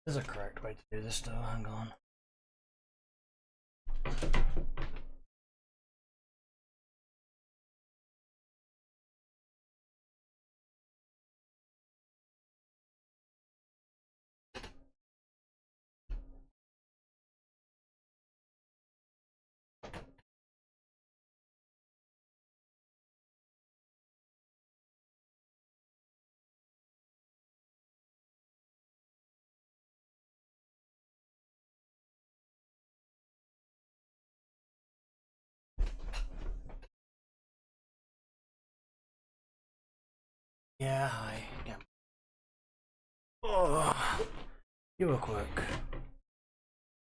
There's a correct way to do this though, hang on. Yeah, hi. Yeah. Oh, you were quick.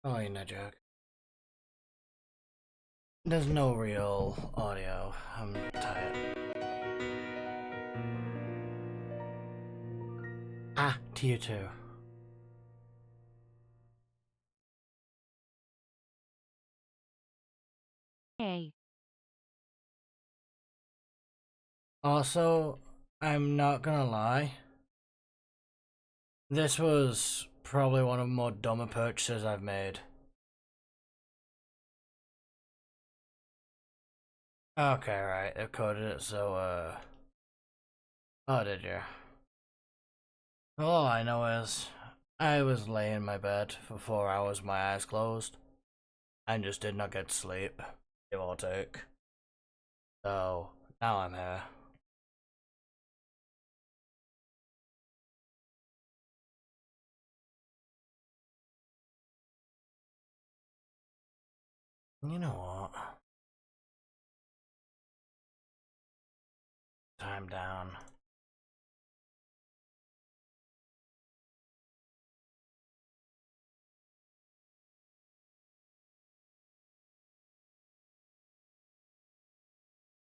Oh, you no joke. There's no real audio. I'm tired. Ah, to you too. Hey. Also, I'm not gonna lie. This was probably one of the more dumber purchases I've made. Okay, right. They coded it so, Oh, did you? All I know is, I was laying in my bed for 4 hours, my eyes closed, and just did not get sleep, give or take. So, now I'm here. You know what? Time down.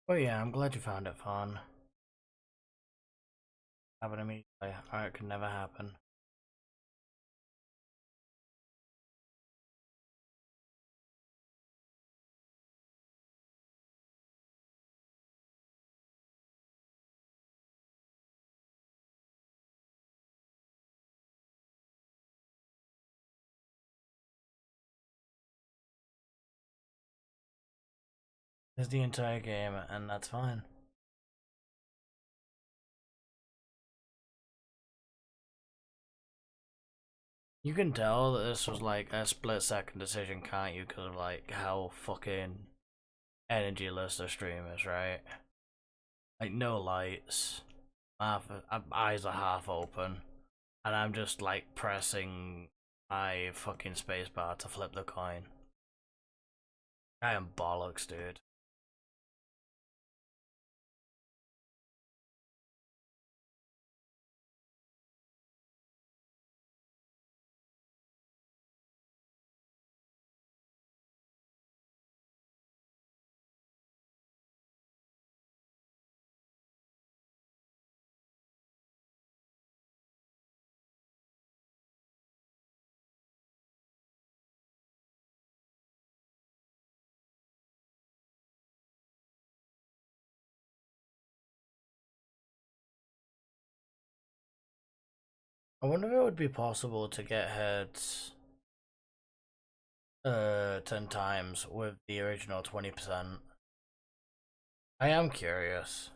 Oh yeah, I'm glad you found it fun. Happen immediately, or it could never happen. It's the entire game, and that's fine. You can tell that this was like a split-second decision, can't you? Because of like how fucking energyless the stream is, right? Like no lights, eyes are half open, and I'm just like pressing my fucking spacebar to flip the coin. I am bollocks, dude. I wonder if it would be possible to get heads 10 times with the original 20%. I am curious.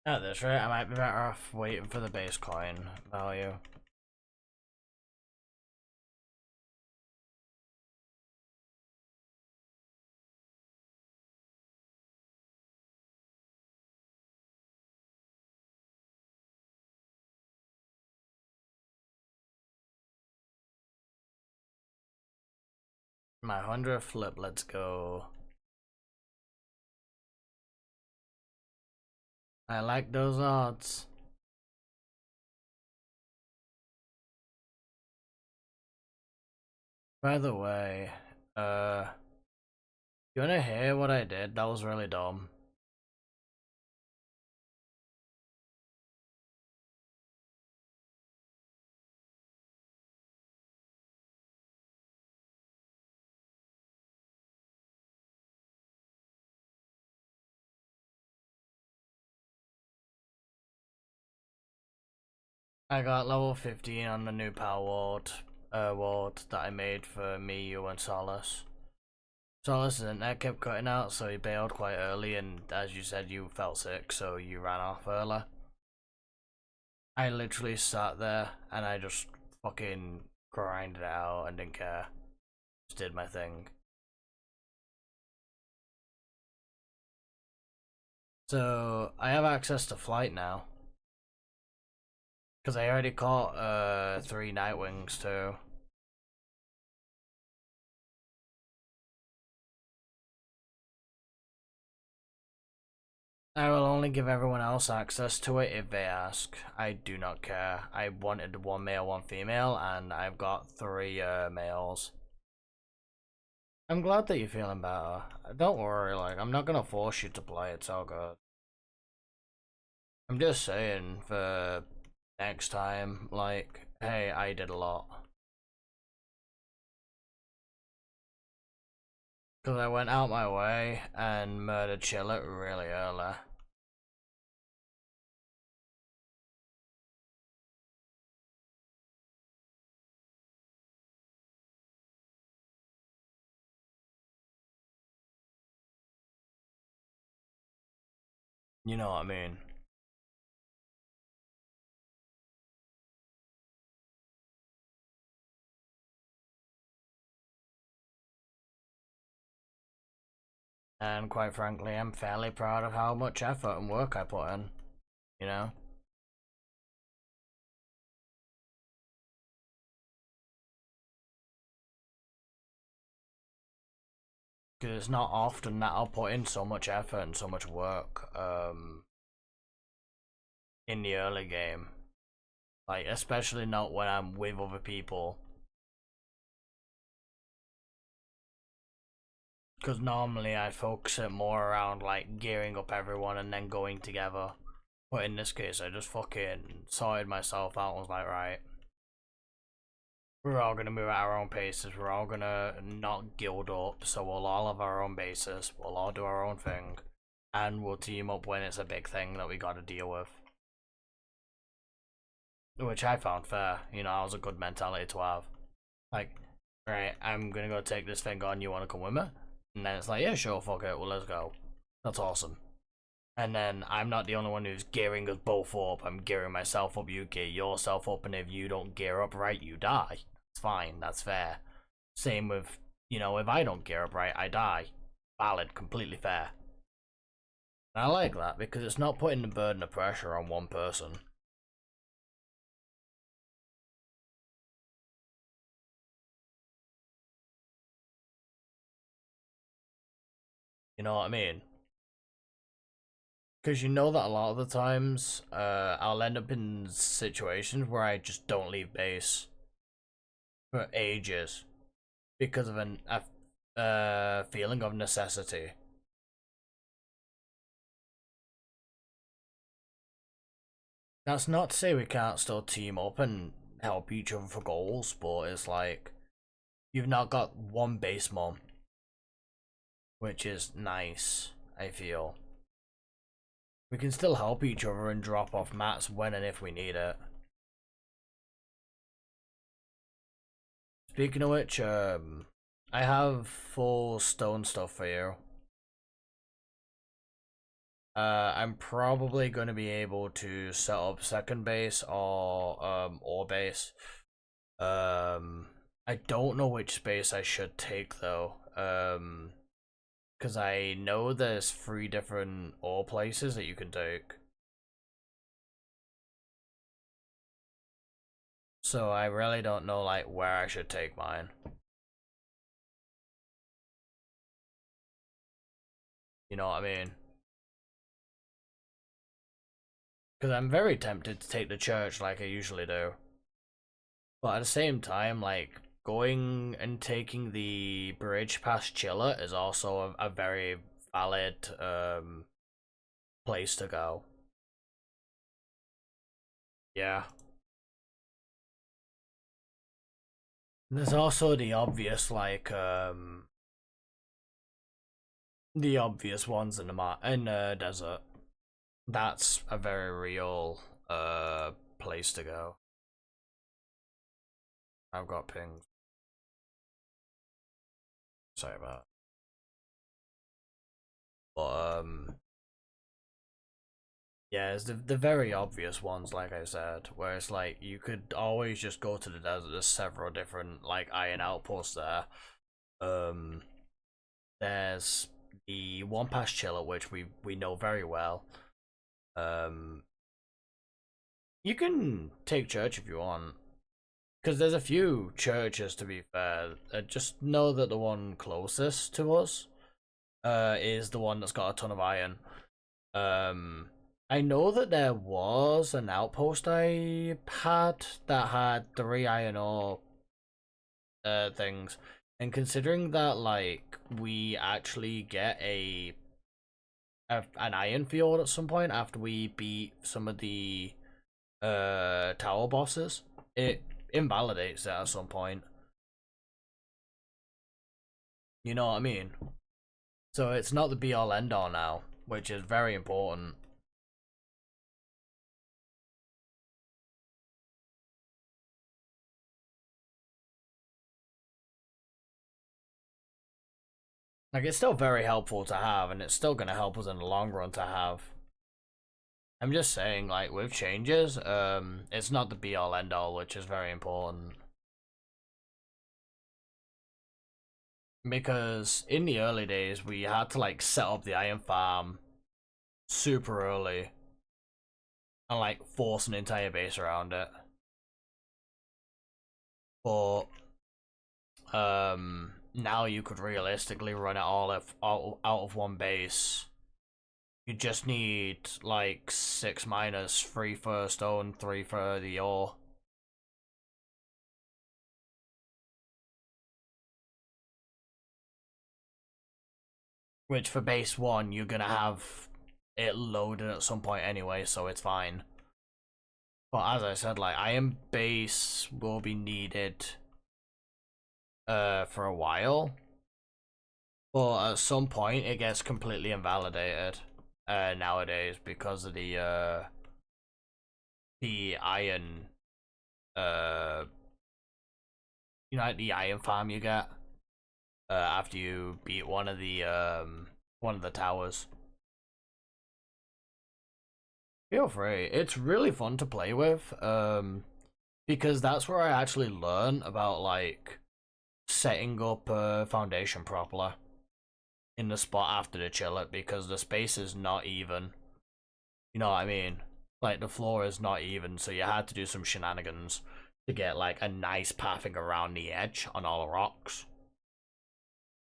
At this rate, I might be better off waiting for the base coin value. My 100 flip, let's go. I like those odds. By the way, you wanna hear what I did? That was really dumb. I got level 15 on the new power ward that I made for me, you, and Solace. Solace's internet kept cutting out, so he bailed quite early, and as you said, you felt sick, so you ran off early. I literally sat there and I just fucking grinded it out and didn't care. Just did my thing. So I have access to flight now. Because I already caught 3 Nightwings too. I will only give everyone else access to it if they ask. I do not care. I wanted 1 male, 1 female, and I've got 3 males. I'm glad that you're feeling better. Don't worry, like, I'm not gonna force you to play, it's all good. I'm just saying, for next time, like, hey, I did a lot. Because I went out my way and murdered Chillet really early. You know what I mean? And quite frankly, I'm fairly proud of how much effort and work I put in. You know? Because it's not often that I'll put in so much effort and so much work in the early game. Like, especially not when I'm with other people. Because normally I focus it more around, like, gearing up everyone and then going together. But in this case, I just fucking sorted myself out and was like, right, we're all gonna move at our own paces, we're all gonna not guild up, so we'll all have our own bases, we'll all do our own thing, and we'll team up when it's a big thing that we gotta deal with. Which I found fair, you know, that was a good mentality to have. Like, right, I'm gonna go take this thing on, you wanna come with me? And then it's like, yeah, sure, fuck it, well, let's go. That's awesome. And then I'm not the only one who's gearing us both up. I'm gearing myself up, you gear yourself up, and if you don't gear up right, you die. It's fine, that's fair. Same with, you know, if I don't gear up right, I die. Valid, completely fair. And I like that because it's not putting the burden of pressure on one person. You know what I mean? Because you know that a lot of the times, I'll end up in situations where I just don't leave base for ages because of a feeling of necessity. That's not to say we can't still team up and help each other for goals, but it's like you've not got one base mom, which is nice, I feel. We can still help each other and drop off mats when and if we need it. Speaking of which, I have full stone stuff for you. I'm probably going to be able to set up second base or base. I don't know which space I should take though. Because I know there's 3 different ore places that you can take. So I really don't know like where I should take mine. You know what I mean? Because I'm very tempted to take the church like I usually do. But at the same time, like, going and taking the bridge past Chiller is also a very valid place to go. Yeah. There's also the obvious, like, the obvious ones in the desert. That's a very real place to go. I've got pings. Sorry about it. But yeah, it's the very obvious ones, like I said, where it's like you could always just go to the desert. There's several different like iron outposts there. Um, there's the one past Chiller, which we know very well. Um, you can take church if you want, because there's a few churches to be fair. Just know that the one closest to us, is the one that's got a ton of iron. Um, I know that there was an outpost I had that had 3 iron ore things, and considering that like we actually get an iron field at some point after we beat some of the tower bosses, it invalidates it at some point. You know what I mean? So it's not the be all end all now, which is very important. Like, it's still very helpful to have, and it's still going to help us in the long run to have. I'm just saying, like, with changes, it's not the be all end all, which is very important. Because in the early days, we had to, like, set up the iron farm super early and, like, force an entire base around it. But, now you could realistically run it all out of one base. You just need like 6 miners, 3 for stone, 3 for the ore. Which for base 1, you're gonna have it loaded at some point anyway, so it's fine. But as I said, like, iron base will be needed for a while. But at some point, it gets completely invalidated nowadays because of the iron, uh, you know, like the iron farm you get after you beat one of the towers. Feel free. It's really fun to play with. Because that's where I actually learn about like setting up a foundation properly in the spot after the chillet, because the space is not even. You know what I mean? Like, the floor is not even, so you had to do some shenanigans to get like a nice pathing around the edge on all the rocks.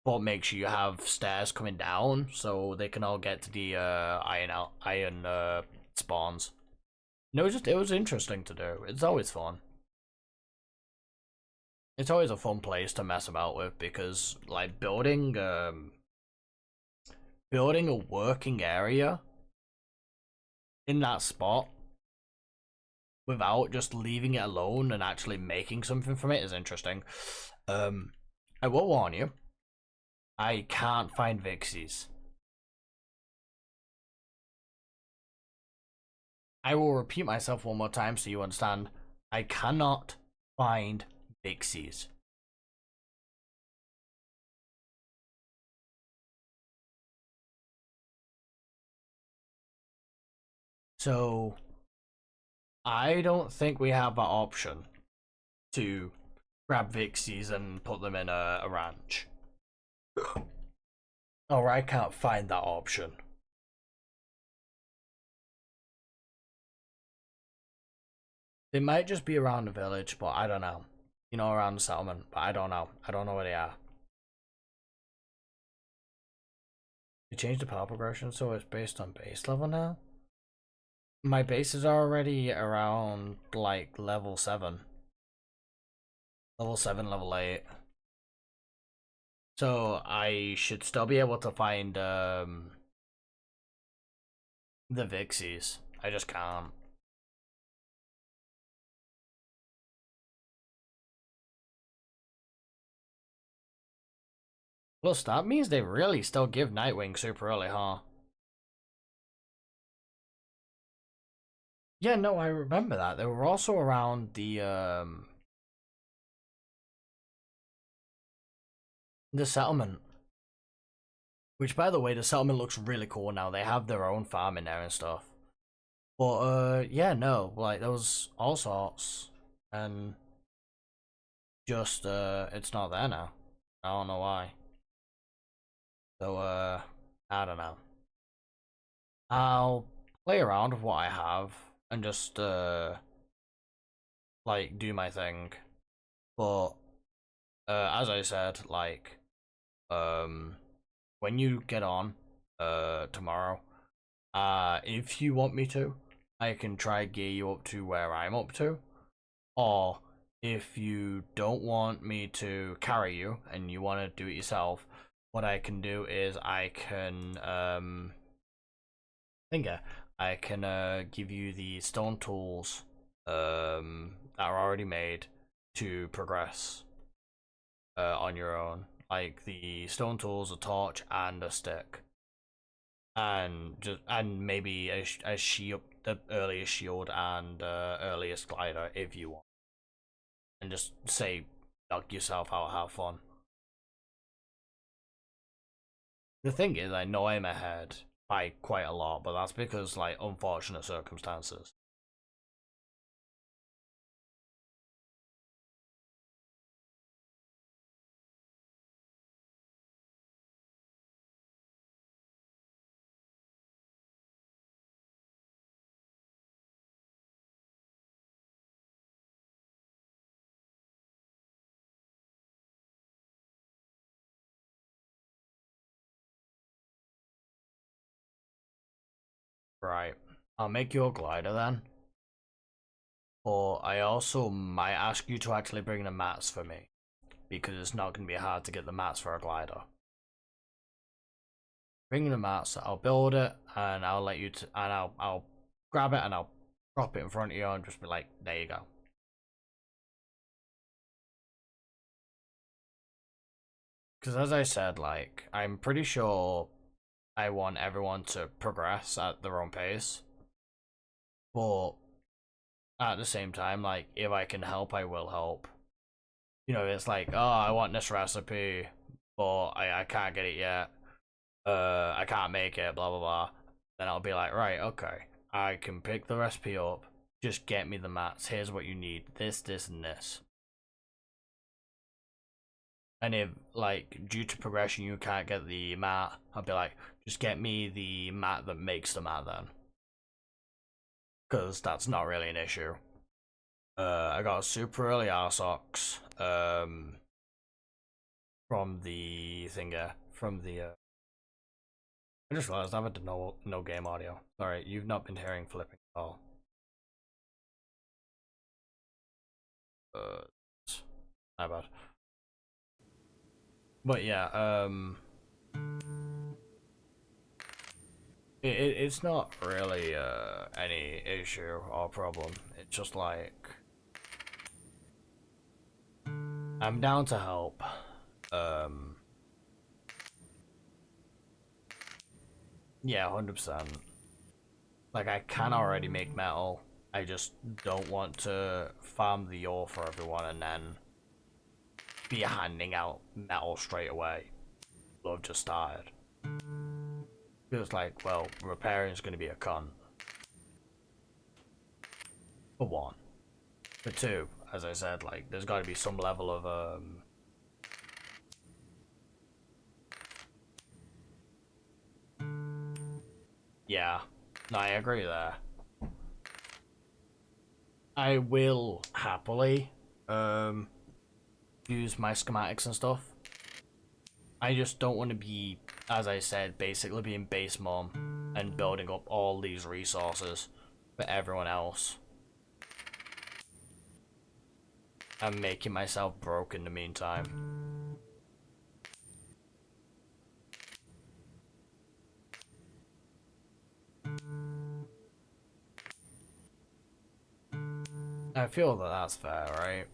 But make sure you have stairs coming down so they can all get to the iron spawns. No, it was interesting to do. It's always fun. It's always a fun place to mess about with, because like building a working area in that spot without just leaving it alone and actually making something from it is interesting. I will warn you, I can't find Vixies. I will repeat myself one more time so you understand. I cannot find Vixies. So I don't think we have that option to grab Vixies and put them in a ranch. Or I can't find that option. They might just be around the village, but I don't know. You know, around the settlement, but I don't know. I don't know where they are. They changed the power progression so it's based on base level now? My bases are already around, like, level 7. Level 7, level 8. So I should still be able to find, the Vixies. I just can't. Plus, that means they really still give Nightwing super early, huh? Yeah, no, I remember that. They were also around the The settlement. Which, by the way, the settlement looks really cool now. They have their own farm in there and stuff. But, yeah, no. Like, there was all sorts. And just, it's not there now. I don't know why. So, I don't know. I'll play around with what I have and just, like, do my thing. But, as I said, like, when you get on, tomorrow, if you want me to, I can try gear you up to where I'm up to. Or, if you don't want me to carry you and you want to do it yourself, what I can do is I can, I can give you the stone tools that are already made to progress on your own, like the stone tools, a torch, and a stick, and maybe a shield, the earliest shield and earliest glider if you want, and just say knock yourself out, have fun. The thing is, I know I'm ahead by quite a lot, but that's because like unfortunate circumstances. Right. I'll make you a glider then. But I also might ask you to actually bring the mats for me, because it's not going to be hard to get the mats for a glider. Bring the mats, I'll build it, and I'll let you, and I'll grab it and I'll drop it in front of you and just be like, there you go. Because as I said, like, I'm pretty sure I want everyone to progress at their own pace. But at the same time, like, if I can help, I will help. You know, it's like, oh, I want this recipe, but I can't get it yet. I can't make it, blah, blah, blah. Then I'll be like, right, okay. I can pick the recipe up. Just get me the mats. Here's what you need. This, and this. And if, like, due to progression you can't get the mat, I'll be like, just get me the mat that makes the mat then. Because that's not really an issue. I got a super early Arsox, from the thinger, from the, I just realized I have no game audio. Sorry, you've not been hearing flipping at all. My bad. But yeah, it's not really any issue or problem. It's just like I'm down to help. Yeah, 100%. Like I can already make metal. I just don't want to farm the ore for everyone and then be handing out metal straight away. I've just started. Feels like, well, repairing is going to be a con. For one. For two, as I said, like, there's got to be some level of, yeah. No, I agree there. I will happily, use my schematics and stuff. I just don't want to be, as I said, basically being base mom and building up all these resources for everyone else. I'm making myself broke in the meantime. I feel that that's fair, right?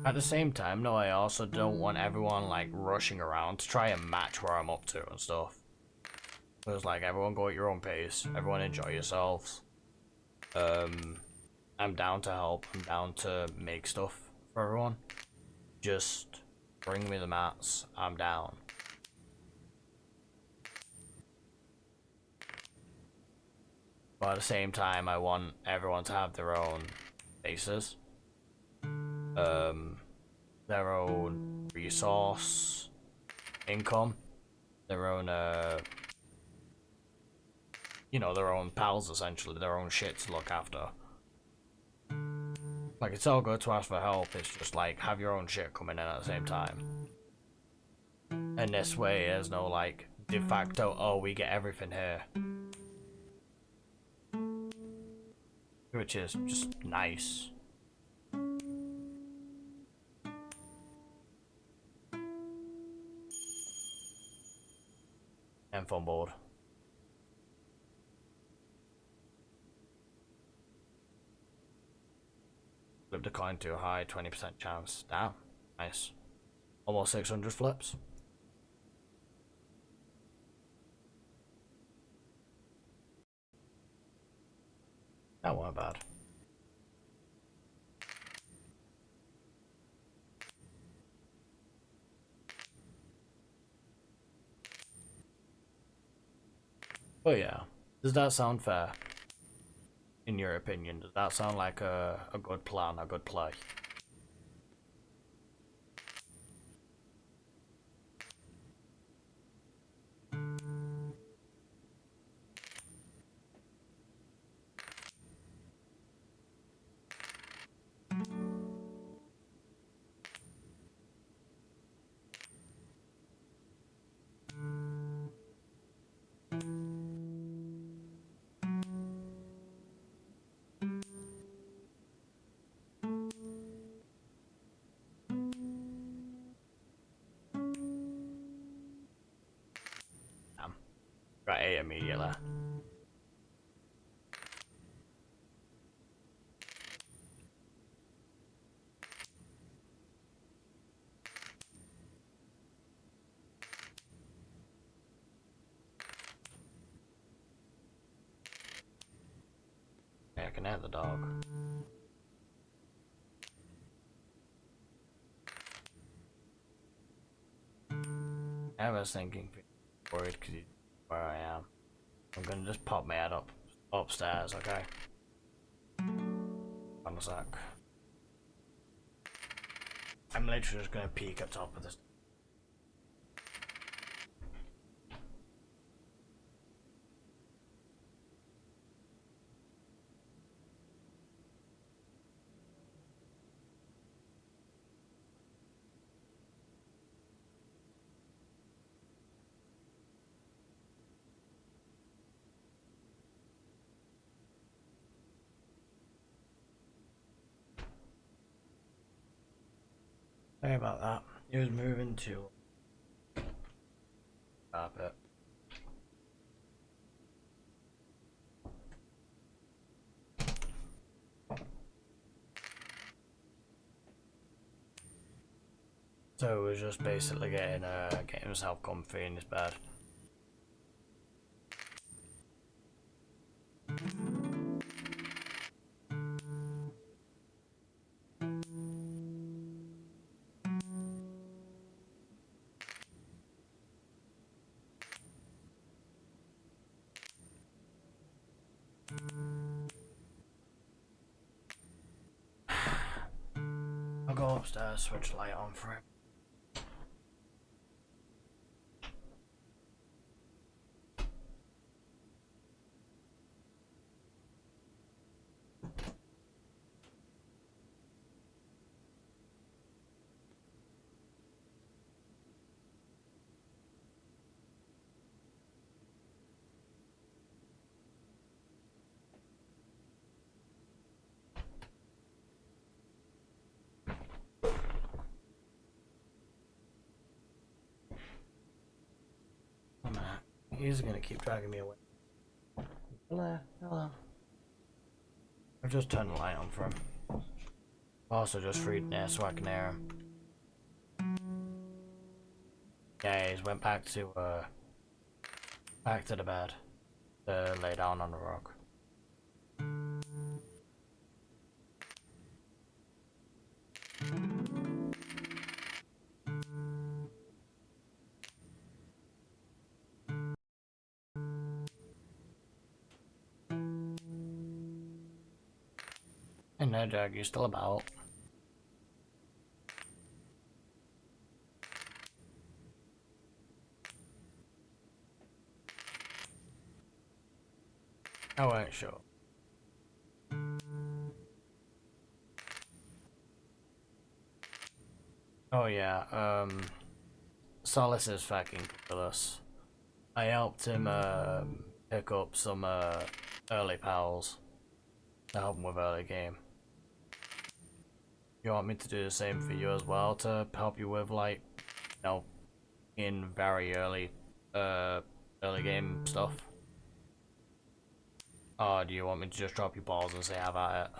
At the same time, no, I also don't want everyone, like, rushing around to try and match where I'm up to and stuff. It was like everyone go at your own pace, everyone enjoy yourselves. I'm down to help, I'm down to make stuff for everyone. Just bring me the mats, I'm down. But at the same time, I want everyone to have their own bases. Their own resource, income, their own, you know, their own pals essentially, their own shit to look after. Like, it's all good to ask for help, it's just like, have your own shit coming in at the same time. And this way, there's no like, de facto, oh, we get everything here. Which is just nice. And phone board. Flip the coin too high, 20% chance. Damn, nice. Almost 600 flips. That wasn't bad. But yeah, does that sound fair? In your opinion, does that sound like a good plan, a good play? Damn. Got 8 immediately. Yeah, I can add the dog. I was thinking, worried because he's where I am. I'm gonna just pop my head up upstairs, okay? One sec. I'm literally just gonna peek at top of this. Sorry about that. He was moving to carpet. So he was just basically getting himself comfy in his bed. I'll go upstairs, switch the light on for him. He's gonna keep dragging me away. Hello, hello. I've just turned the light on for him. Also just freed there so I can hear him. Yeah, he's went back to Back to the bed. Lay down on the rock. Hey no, Jack, you still about? I weren't sure. Oh yeah, Solace is fucking fabulous. I helped him pick up some early pals to help him with early game. You want me to do the same for you as well to help you with like, you know, in very early game stuff? Or do you want me to just drop you balls and say have at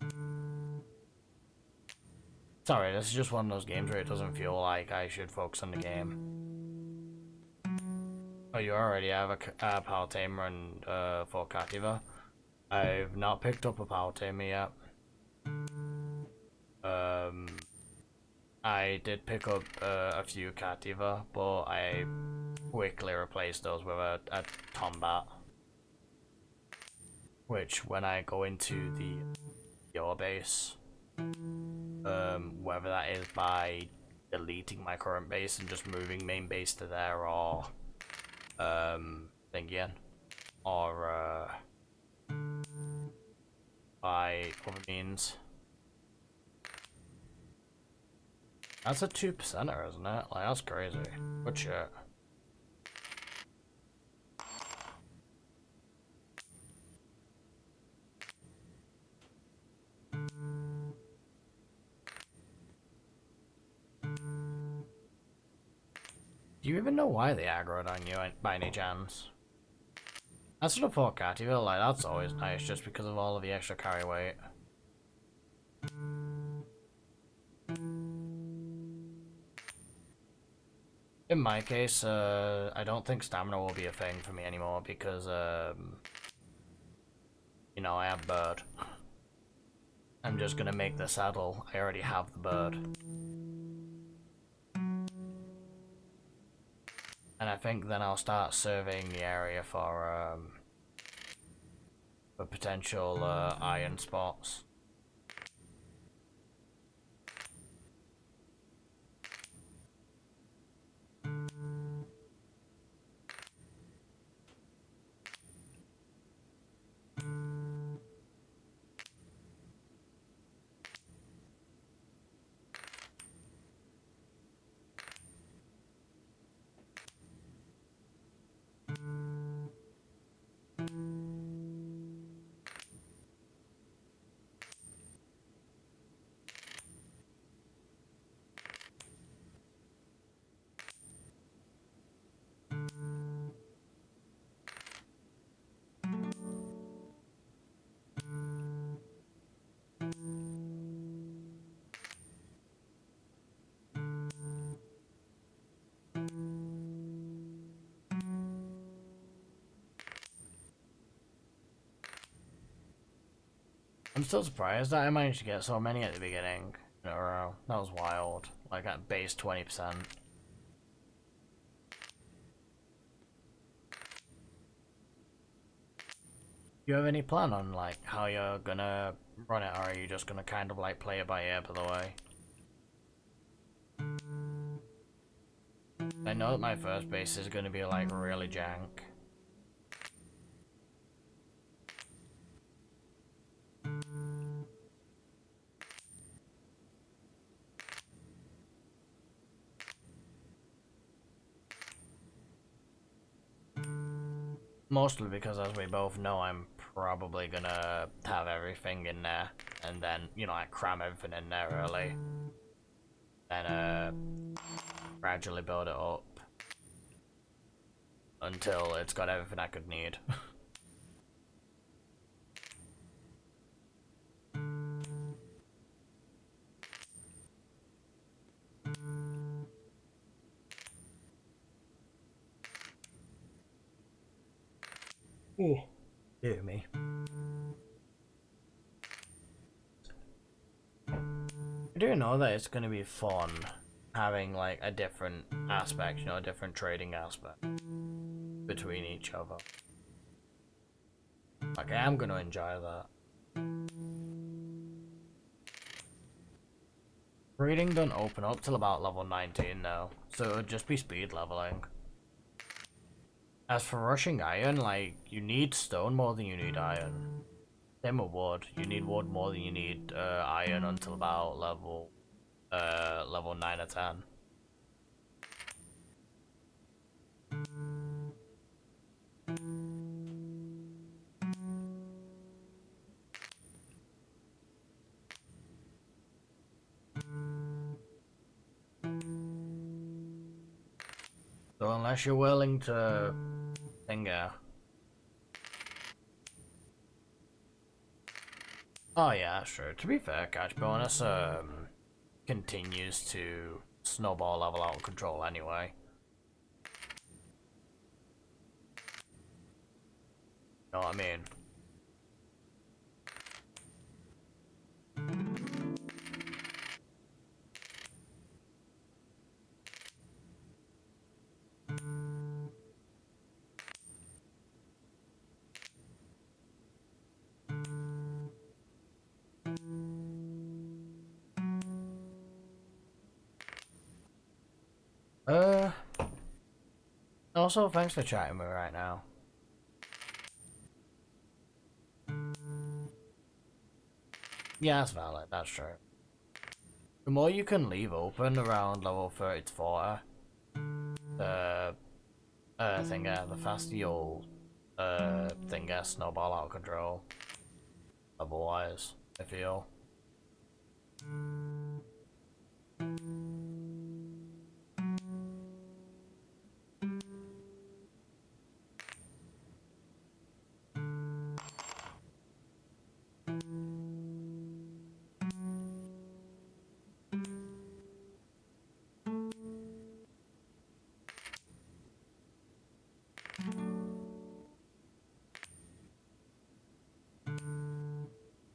it? Sorry, this is just one of those games where it doesn't feel like I should focus on the game. Oh, you already have a Power Tamer and for Cativa. I've not picked up a Power Tamer yet. I did pick up a few Cativa, but I quickly replaced those with a Tombat. Which, when I go into your base, whether that is by deleting my current base and just moving main base to there, or thingy, or by other means. That's a 2%er, isn't it? Like, that's crazy. Good shit. Do you even know why they aggroed on you by any chance? I sort of thought Cativille, like, that's always nice just because of all of the extra carry weight. In my case, I don't think stamina will be a thing for me anymore because, you know, I have bird. I'm just gonna make the saddle. I already have the bird. And I think then I'll start surveying the area for potential iron spots. I'm still surprised that I managed to get so many at the beginning in a row. That was wild. Like at base 20%. Do you have any plan on like how you're gonna run it, or are you just gonna kind of like play it by ear by the way? I know that my first base is gonna be like really jank. Mostly because, as we both know, I'm probably gonna have everything in there, and then, you know, I cram everything in there early. Then, gradually build it up until it's got everything I could need. Oh, dear me. I do know that it's going to be fun having like a different aspect, you know, a different trading aspect between each other. Like, I am going to enjoy that. Breeding don't open up till about level 19 now, so it would just be speed leveling. As for rushing iron, like, you need stone more than you need iron. Same with wood. You need wood more than you need iron until about level 9 or 10. So unless you're willing to finger. Oh yeah, that's true. To be fair, catch bonus continues to snowball level out of control anyway. You know what I mean? Uh, Also, thanks for chatting with me right now. Yeah, that's valid, that's true. The more you can leave open around level 30 to 40, the the faster you'll snowball out of control. Level wise, I feel.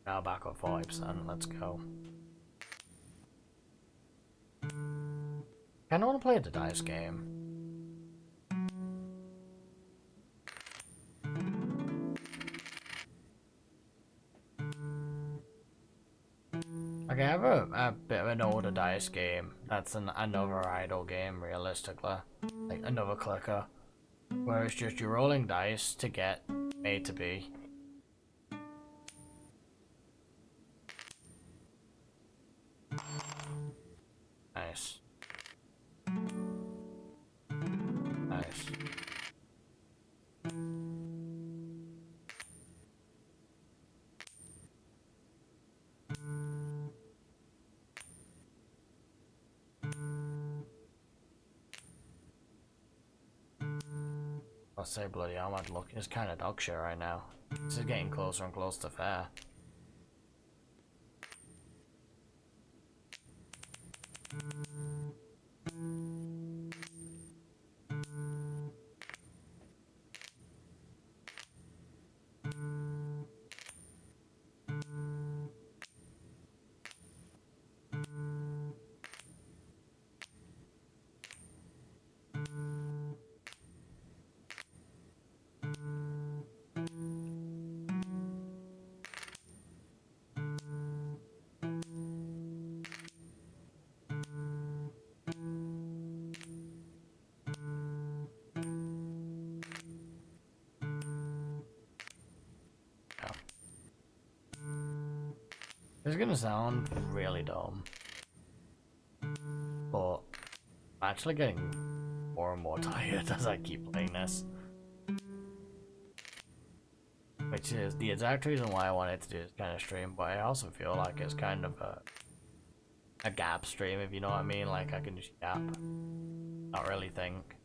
Now back up 40%, let's go. Kinda wanna play the dice game. Okay, I have a bit of an older dice game. That's another idle game, realistically. Like another clicker. Where it's just you're rolling dice to get A to B. Nice. Nice. I'll say bloody hell, my luck is kinda dog shit right now. This is getting closer and closer to fair. It's gonna sound really dumb, but I'm actually getting more and more tired as I keep playing this. Which is the exact reason why I wanted to do this kind of stream, but I also feel like it's kind of a gap stream, if you know what I mean. Like, I can just gap, not really think.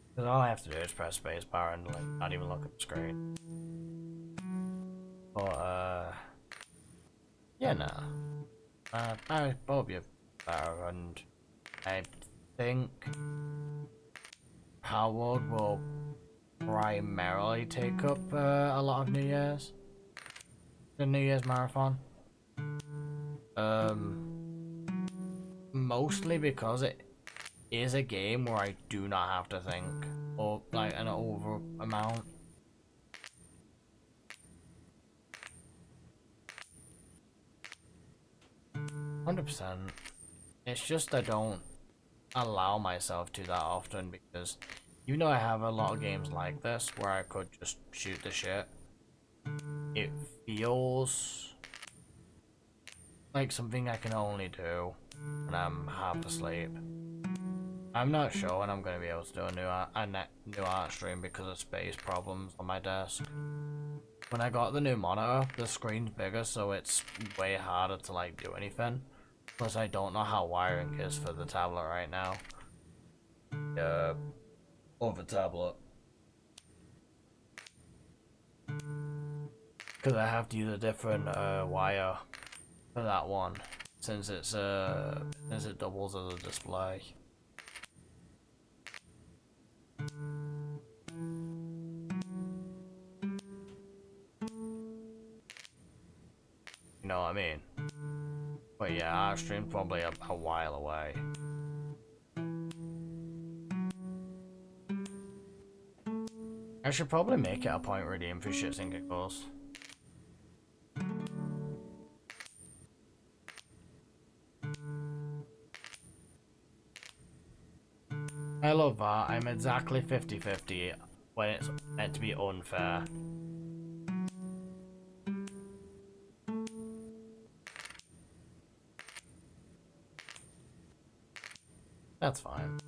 Because all I have to do is press spacebar and like not even look at the screen. But yeah, no. I hope you're better, and I think Howard will primarily take up a lot of New Year's. The New Year's marathon. Mostly because it is a game where I do not have to think, or like an over amount. %. It's just I don't allow myself to that often because even though I have a lot of games like this where I could just shoot the shit, it feels like something I can only do when I'm half asleep. I'm not sure when I'm going to be able to do a new art stream because of space problems on my desk. When I got the new monitor, the screen's bigger, so it's way harder to like do anything. Plus, I don't know how wiring is for the tablet right now. Over tablet. Because I have to use a different wire for that one, since it doubles as a display. You know what I mean? But yeah, our stream's probably a while away. I should probably make it a point redeem for shits and giggles. I love that. I'm exactly 50-50 when it's meant to be unfair. That's fine.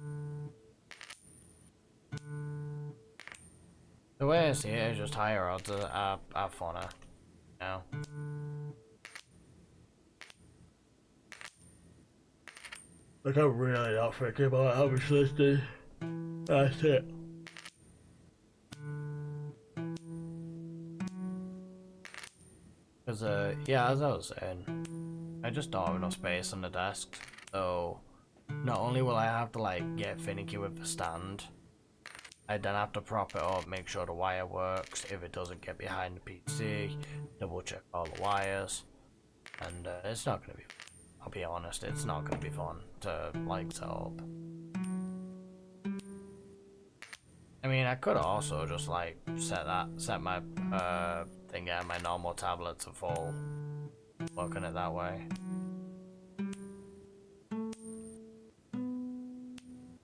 The way I see it is just higher odds are funner. Now. Like I'm really not thinking about how much listening. That's it. Because, yeah, as I was saying, I just don't have enough space on the desk, so not only will I have to, like, get finicky with the stand, I then have to prop it up, make sure the wire works, if it doesn't get behind the PC, double check all the wires, and it's not gonna be, I'll be honest, it's not gonna be fun to, like, set up. I mean, I could also just, like, set my, thing at my normal tablet to full, working it that way.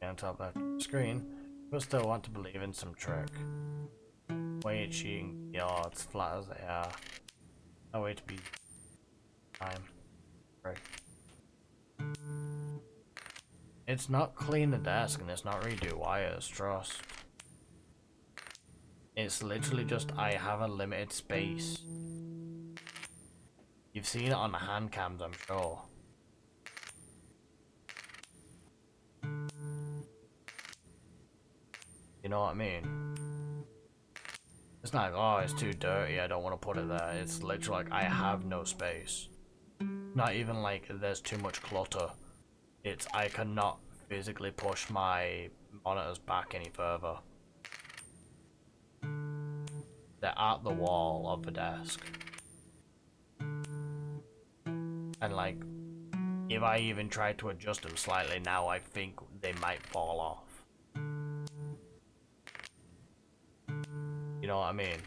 On top of the screen, but still want to believe in some trick. Way cheating the odds flat as they are. No way to be time. Right. It's not clean the desk and it's not redo wires, trust. It's literally just I have a limited space. You've seen it on the hand cams, I'm sure. You know what I mean? It's not like, oh, it's too dirty, I don't want to put it there. It's literally like, I have no space. Not even like there's too much clutter. It's, I cannot physically push my monitors back any further. They're at the wall of the desk. And like, if I even try to adjust them slightly now, I think they might fall off. You know what I mean?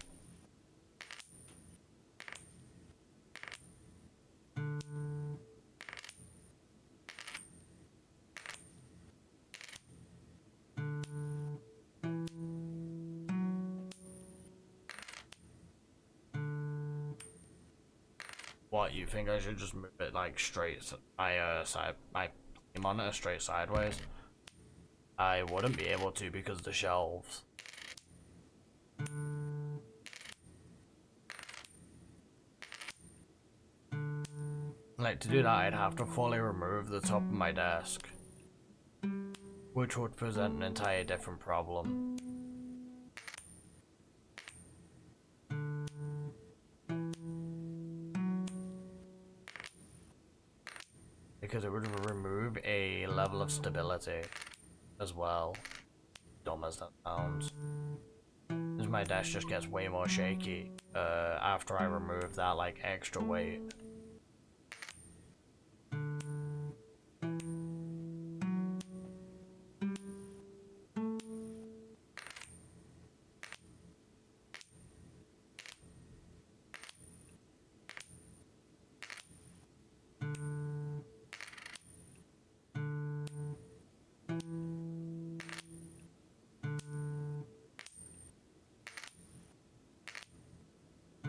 What, you think I should just move it like straight, my monitor straight sideways? I wouldn't be able to because of the shelves. Like, to do that, I'd have to fully remove the top of my desk, which would present an entire different problem. Because it would remove a level of stability as well. Dumb as that sounds. my desk just gets way more shaky after I remove that like extra weight.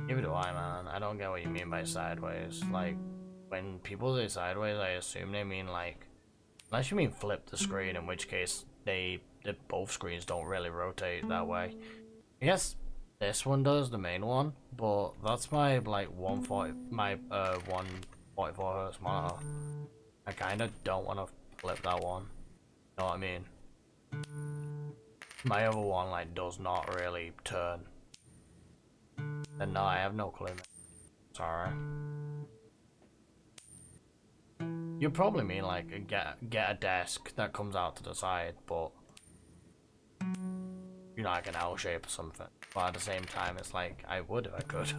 Neither do I, man. I don't get what you mean by sideways. Like, when people say sideways, I assume they mean like, unless you mean flip the screen, in which case both screens don't really rotate that way. I guess this one does, the main one, but that's my like 144 hertz monitor. I kind of don't want to flip that one. You know what I mean? My other one like does not really turn. And no, I have no clue. Sorry. You probably mean like get a desk that comes out to the side, but you know, like an L shape or something. But at the same time, it's like I would if I could,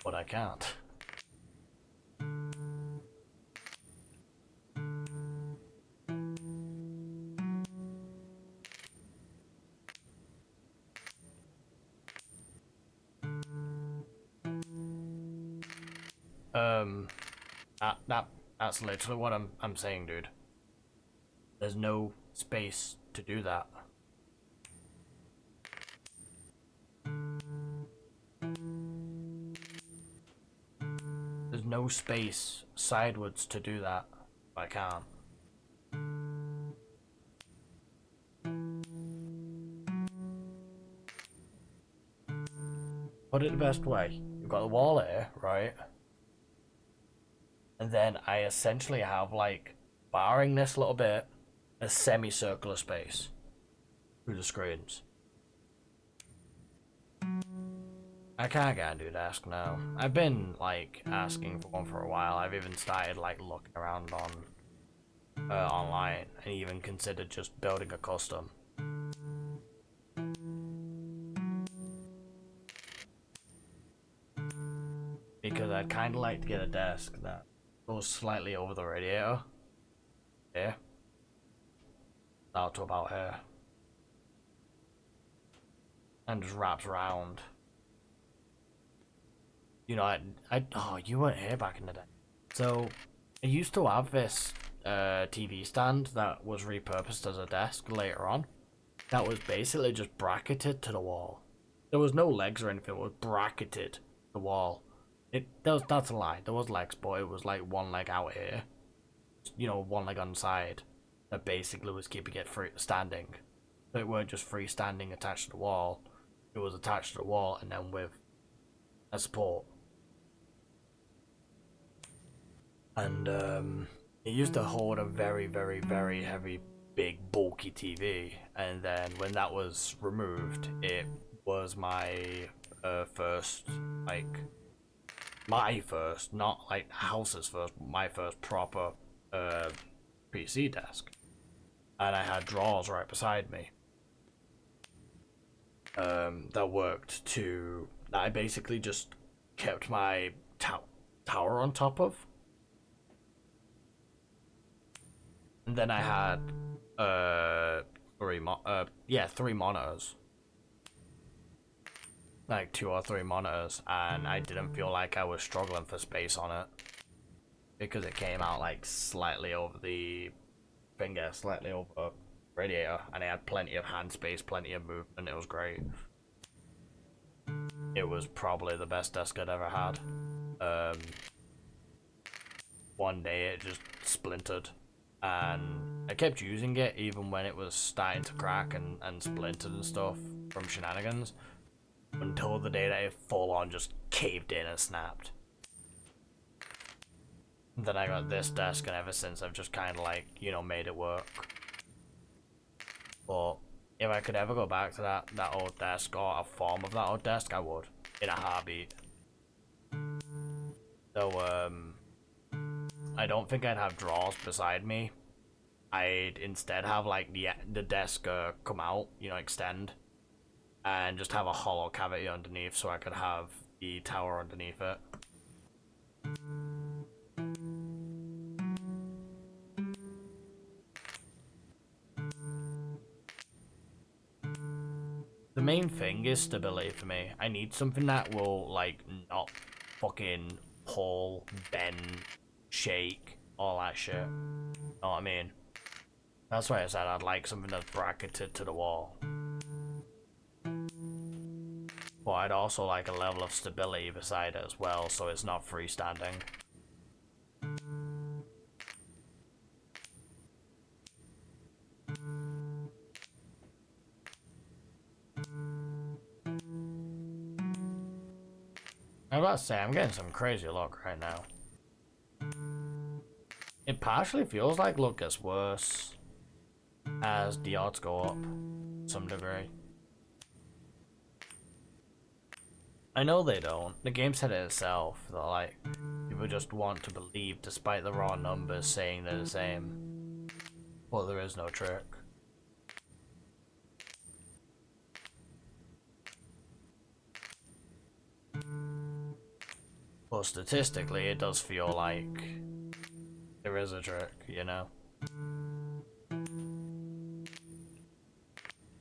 but I can't. That's literally what I'm saying, dude. There's no space to do that. There's no space sideways to do that. I can't. Put it the best way. You've got the wall here, right? And then I essentially have like, barring this little bit, a semicircular space through the screens. I can't get a new desk now. I've been like asking for one for a while. I've even started like looking around on online and even considered just building a custom. Because I'd kind of like to get a desk that goes slightly over the radiator. Here. Out to about here. And just wraps around. You know, oh, you weren't here back in the day. So, I used to have this TV stand that was repurposed as a desk later on. That was basically just bracketed to the wall. There was no legs or anything, it was bracketed to the wall. That's a lie. There was legs, but it was like one leg out here. You know, one leg on the side. That basically was keeping it standing. So it weren't just freestanding attached to the wall. It was attached to the wall and then with a support. And it used to hold a very, very, very heavy, big, bulky TV. And then when that was removed, it was my first, like, my first, not like house's first, my first proper PC desk. And I had drawers right beside me that worked to, that I basically just kept my tower on top of. And then I had three monitors. Like 2 or 3 monitors, and I didn't feel like I was struggling for space on it. Because it came out like slightly over the finger, slightly over radiator, and it had plenty of hand space, plenty of movement, it was great. It was probably the best desk I'd ever had. One day it just splintered. And I kept using it even when it was starting to crack and splintered and stuff from shenanigans. Until the day that it full on just caved in and snapped. And then I got this desk, and ever since I've just kind of like, you know, made it work. But if I could ever go back to that old desk or a form of that old desk, I would. In a heartbeat. So, I don't think I'd have drawers beside me. I'd instead have like the desk come out, you know, extend. and just have a hollow cavity underneath so I could have the tower underneath it. The main thing is stability for me. I need something that will, like, not fucking pull, bend, shake, all that shit. Know what I mean? That's why I said I'd like something that's bracketed to the wall. But I'd also like a level of stability beside it as well, so it's not freestanding. I gotta say, I'm getting some crazy luck right now. It partially feels like luck gets worse as the odds go up to some degree. I know they don't. The game said it itself. That, like, people just want to believe despite the raw numbers saying they're the same. But there is no trick. But statistically, it does feel like there is a trick, you know?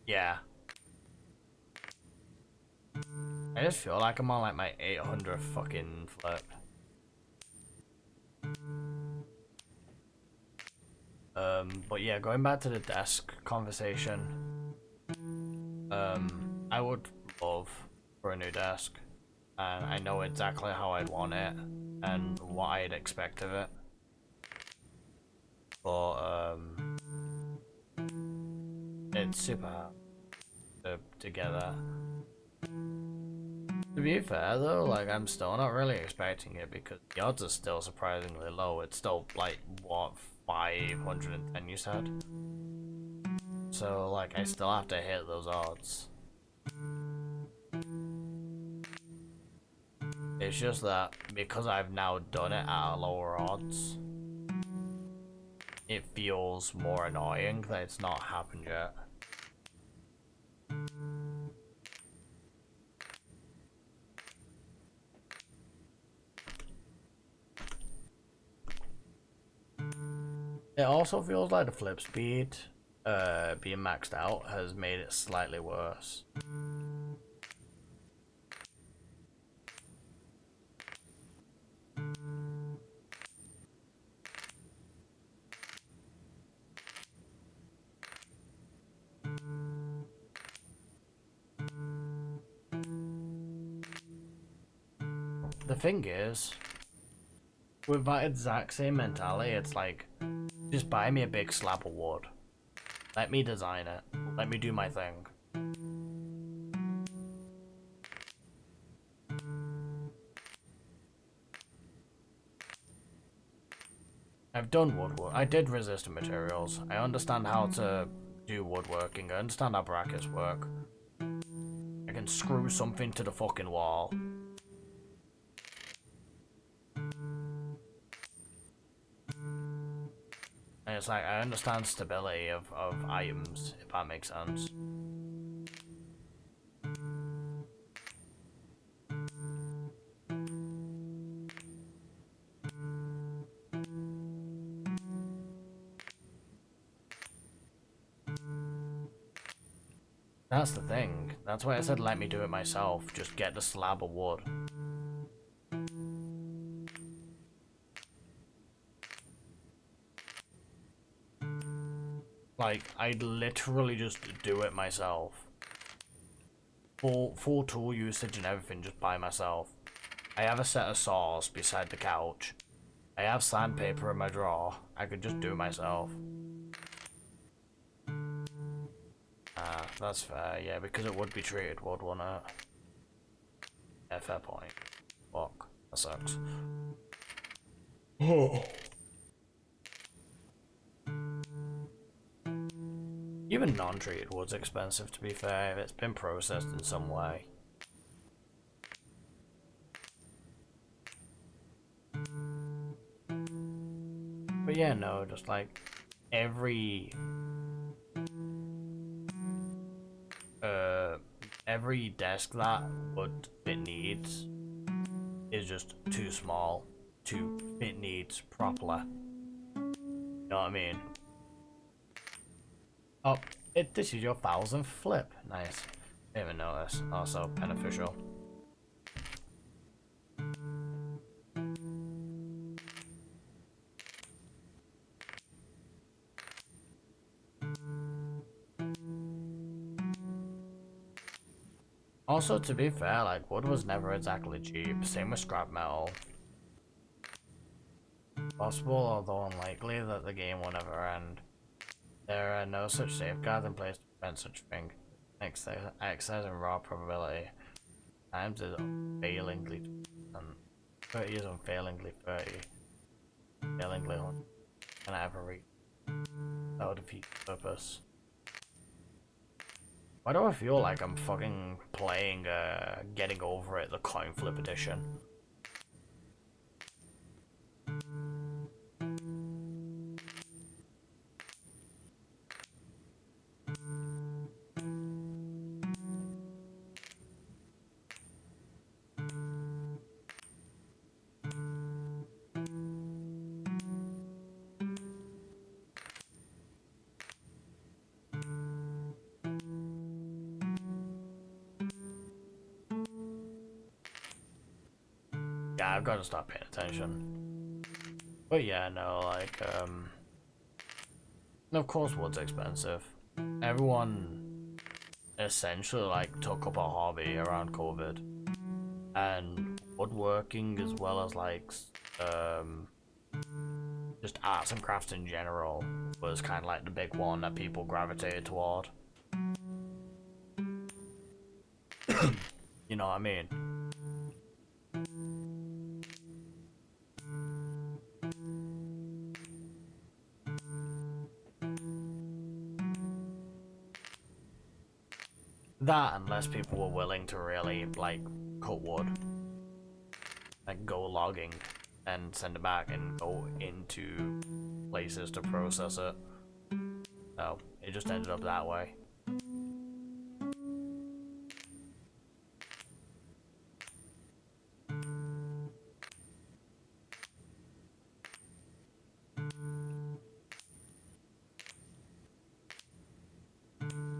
Yeah. I just feel like I'm on like my 800 fucking flip. But yeah, going back to the desk conversation. I would love for a new desk. And I know exactly how I'd want it and what I'd expect of it. But it's super hard to get that. To be fair though, like I'm still not really expecting it because the odds are still surprisingly low. It's still like what 510 you said. So like I still have to hit those odds. It's just that because I've now done it at lower odds, it feels more annoying that it's not happened yet. It also feels like the flip speed being maxed out has made it slightly worse. The thing is, with that exact same mentality, it's like, just buy me a big slab of wood. Let me design it. Let me do my thing. I've done woodwork. I did resistant materials. I understand how to do woodworking. I understand how brackets work. I can screw something to the fucking wall. And it's like, I understand stability of items, if that makes sense. That's the thing. That's why I said let me do it myself. Just get the slab of wood. Like, I'd literally just do it myself. Full tool usage and everything just by myself. I have a set of saws beside the couch. I have sandpaper in my drawer. I could just do it myself. Ah, that's fair, yeah, because it would be treated wood, wouldn't it? Yeah, fair point. Fuck, that sucks. Even non-treated wood's expensive, to be fair, if it's been processed in some way. But yeah, no, just like every every desk that would fit needs is just too small to fit needs properly. You know what I mean? Oh, this is your 1000th flip. Nice. Didn't even notice. Also beneficial. Also, to be fair, like, wood was never exactly cheap. Same with scrap metal. Possible, although unlikely, that the game will never end. There are no such safeguards in place to prevent such thing. Excess and raw probability. Times is unfailingly 2%. 30 is unfailingly 30. Failingly 100. Can I ever reach? That would defeat the purpose. Why do I feel like I'm fucking playing Getting Over It, the coin flip edition? Yeah, I've got to start paying attention. But yeah, no, like, of course wood's expensive. Everyone essentially, like, took up a hobby around COVID. And woodworking, as well as, like, just arts and crafts in general, was kind of like the big one that people gravitated toward. You know what I mean? That, unless people were willing to really, like, cut wood, like, go logging, and send it back and go into places to process it. No, it just ended up that way.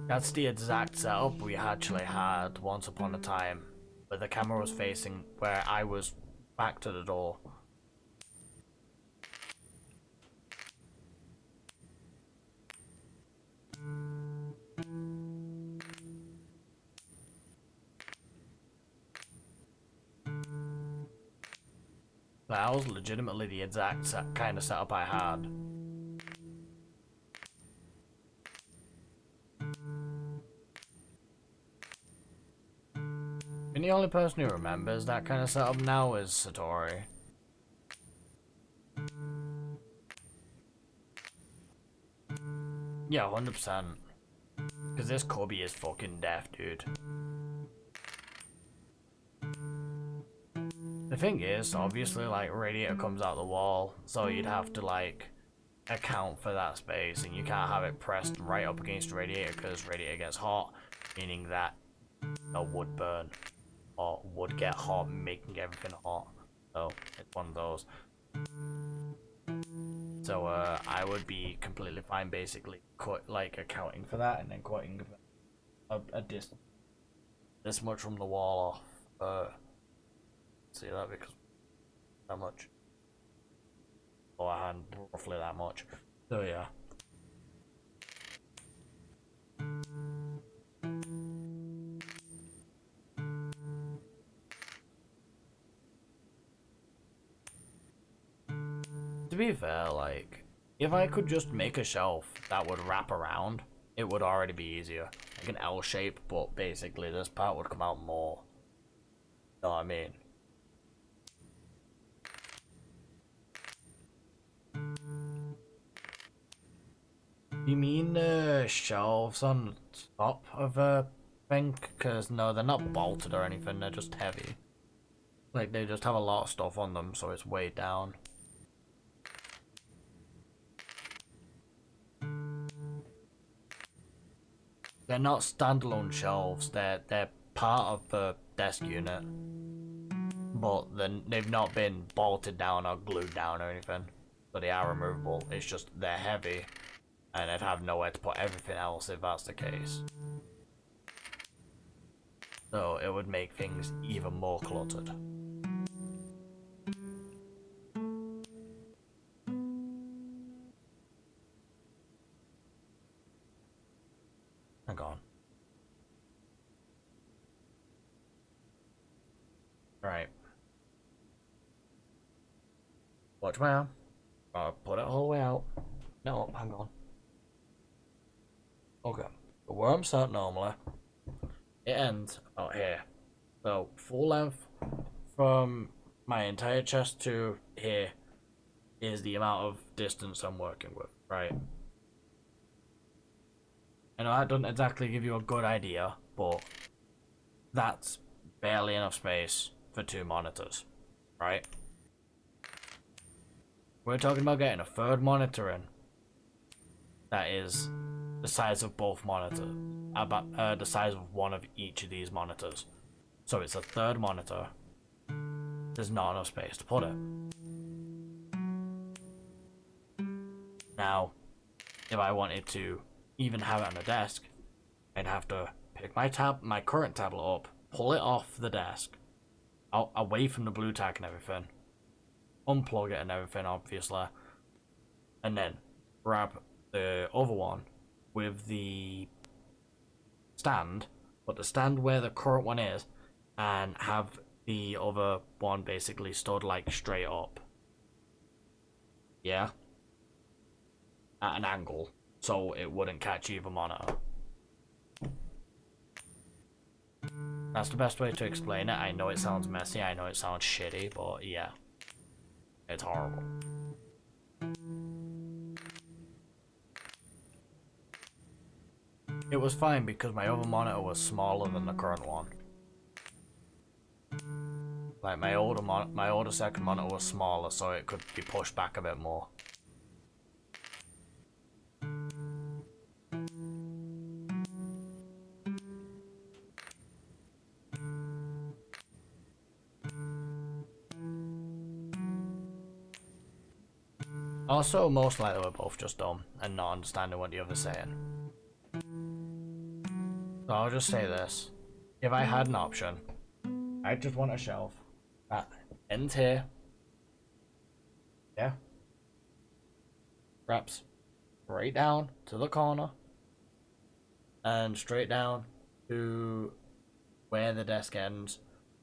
That's the exact setup we actually had once upon a time, where the camera was facing where I was back to the door. That was legitimately the exact kind of setup I had. And the only person who remembers that kind of setup now is Satori. Yeah, 100%. Because this Kobe is fucking deaf, dude. The thing is, obviously, like, radiator comes out the wall, so you'd have to, like, account for that space, and you can't have it pressed right up against the radiator because radiator gets hot, meaning that would burn, or would get hot, making everything hot. So, it's one of those. So, I would be completely fine, basically, like, accounting for that, and then cutting a distance this much from the wall off. See that, because that much. Or I had roughly that much. So yeah. To be fair, like, if I could just make a shelf that would wrap around, it would already be easier. Like an L shape, but basically this part would come out more. You know what I mean? You mean shelves on top of a thing? Because no, they're not bolted or anything, they're just heavy. Like, they just have a lot of stuff on them, so it's weighed down. They're not standalone shelves. They're part of the desk unit, but then they've not been bolted down or glued down or anything. So they are removable. It's just they're heavy, and I'd have nowhere to put everything else if that's the case. So it would make things even more cluttered. Hang on. Right. Watch my arm. I'll put it all the way out. No, hang on. Okay. The where I'm sat normally, it ends about here. So full length from my entire chest to here is the amount of distance I'm working with, right? I know that doesn't exactly give you a good idea, but that's barely enough space for 2 monitors, right? We're talking about getting a third monitor in that is the size of both monitors, about the size of one of each of these monitors. So it's a third monitor. There's not enough space to put it. Now, if I wanted to even have it on a desk, I'd have to pick my current tablet up, pull it off the desk, away from the blue tack and everything, unplug it and everything, obviously, and then grab the other one with the stand, put the stand where the current one is, and have the other one basically stood like straight up. Yeah? At an angle, so it wouldn't catch either monitor. That's the best way to explain it. I know it sounds messy, I know it sounds shitty, but yeah. It's horrible. It was fine because my other monitor was smaller than the current one. Like my older second monitor was smaller, so it could be pushed back a bit more. Also, most likely we're both just dumb and not understanding what the other's saying. So I'll just say this. If I had an option, I'd just want a shelf that ends here. Yeah. Wraps straight down to the corner. And straight down to where the desk ends.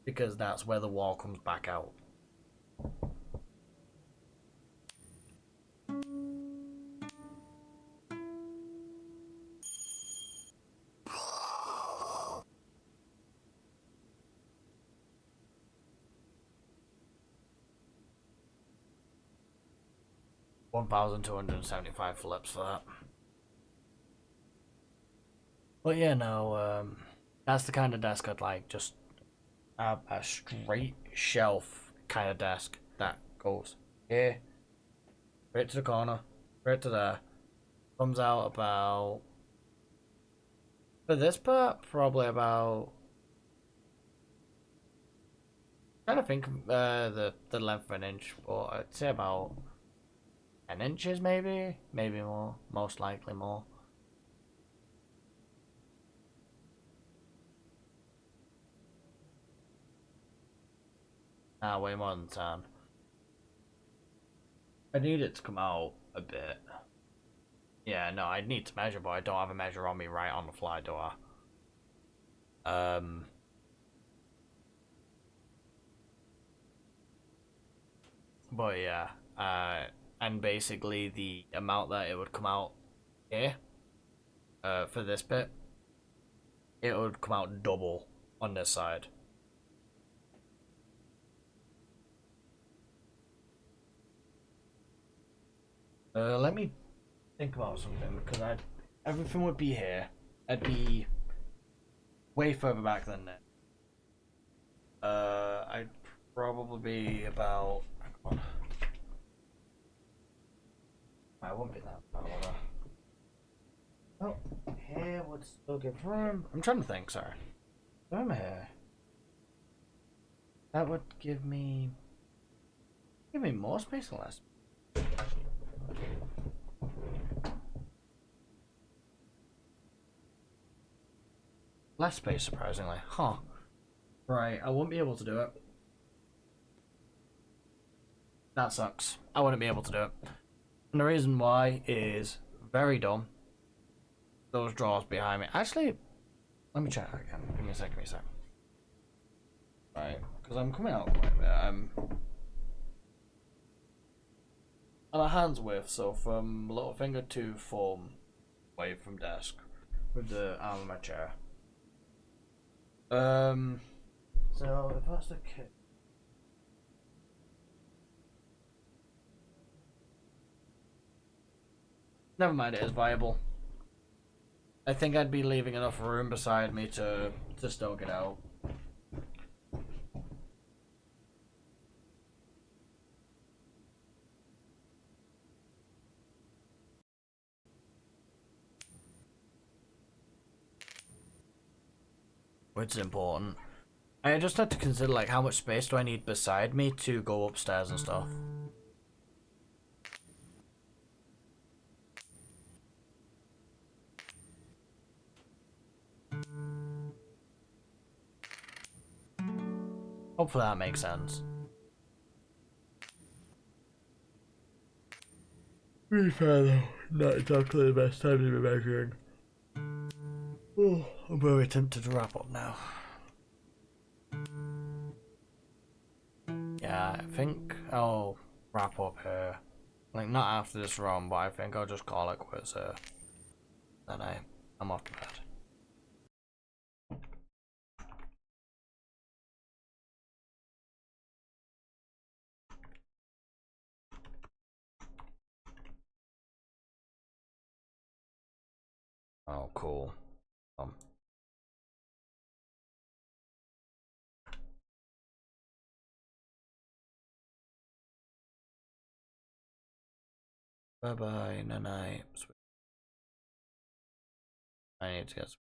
Because that's where the wall comes back out. $1,275 flips for that. But yeah, no, that's the kind of desk I'd like. Just a straight shelf kind of desk that goes here, straight to the corner, straight to there. Comes out about, for this part, probably about, I'm trying to think the length of an inch, but I'd say about 10 inches maybe more, most likely more. Way more than 10. I need it to come out a bit. Yeah, no, I need to measure, but I don't have a measure on me right on the fly, do I? But yeah, and basically the amount that it would come out here, for this bit, it would come out double on this side. Let me think about something because everything would be here. I'd be way further back than that. I'd probably be about. Hang on. I won't be that far. Oh, here would still give room. I'm trying to think, sorry. I'm here. That would give me more space or less. Less space, surprisingly. Huh. Right, I won't be able to do it. That sucks. I wouldn't be able to do it. And the reason why is very dumb. Those drawers behind me. Actually, let me check that again. Give me a sec. Right, because I'm coming out quite a bit. I'm on a hand's width, so from little finger to thumb away from desk with the arm of my chair. So if that's the case. Never mind, it is viable. I think I'd be leaving enough room beside me to still get out. Which is important. I just had to consider like how much space do I need beside me to go upstairs and stuff. Hopefully that makes sense. To be fair though, not exactly the best time to be measuring. Oh, I'm very tempted to wrap up now. Yeah, I think I'll wrap up here. Like, not after this run, but I think I'll just call it quits here. Then I'm off to bed. Oh, cool. Bye bye, night night. I need to get